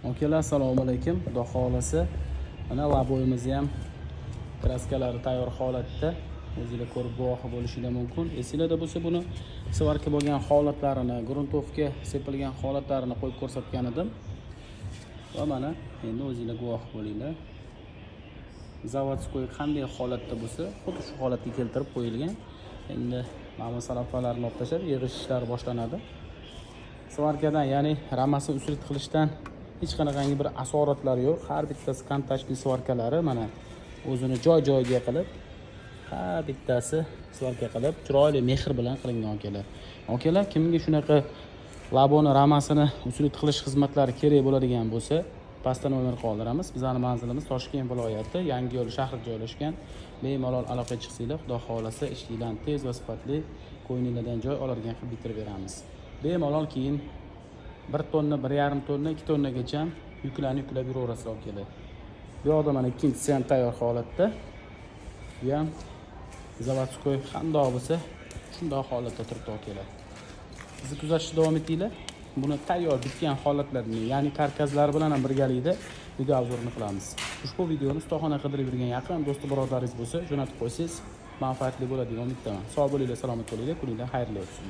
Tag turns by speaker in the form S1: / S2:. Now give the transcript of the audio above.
S1: Akalar, assalomu alaykum. Xudo xolasa, mana laboyimiz ham kraskalari tayyor holatda. O'zingizlar ko'rib guvohi bo'lishinglar mumkin. Esingizda bo'lsa, buni svarka bo'lgan holatlarini, gruntovka sepilgan holatlarini qo'yib ko'rsatgan edim. Va mana endi o'zingizlar guvoh bo'linglar. Zavodskoy qanday holatda bo'lsa, xuddi shu holatga keltirib qo'yilgan. Endi mana salafalarni olib tashlab, yig'ish ishlari boshlanadi. Svarkadan, ya'ni ramasini usrit qilishdan hech qanaqangi bir asoratlar yo'q. Har bittasi kontaktli svarkalari mana o'zini joy-joyiga qilib, har bittasi svarka qilib, chiroyli mehr bilan qilingan akalar. Akalar, kimga shunaqa laboni ramasini usrit qilish xizmatlari kerak bo'ladigan bo'lsa, pastda nomer qoldiramiz. Bizning manzilimiz Toshkent viloyati, Yangiyo'l shahrida joylashgan. Bemalol aloqa chiqsanglar, Xudo xolasa ishinglarni tez va sifatli qo'yninglardan joy oladigan qilib bitirib beramiz. Bemalol keyin 1 tonna, 1,5 tonna, 2 tonnagacha yuklab yuraverasizlar akalar. Bu yoqda mana ikkinchisi ham tayyor holatda. Bu ham zavodskoy qandoq bo'lsa, shunday holatda turibdi akalar. Bizni kuzatishda davom etinglar. Buni tayyor bitgan holatlarini, ya'ni karkazlari bilan ham birgalikda video obzorini qilamiz. Ushbu videoni ustaxona qidirib yurgan yaqin do'st birodaringiz bo'lsa, jo'natib qo'ysangiz manfaatli bo'ladigan umiddaman. Sog' bo'linglar, salomat bo'linglar, kuninglar xayrli o'tsin.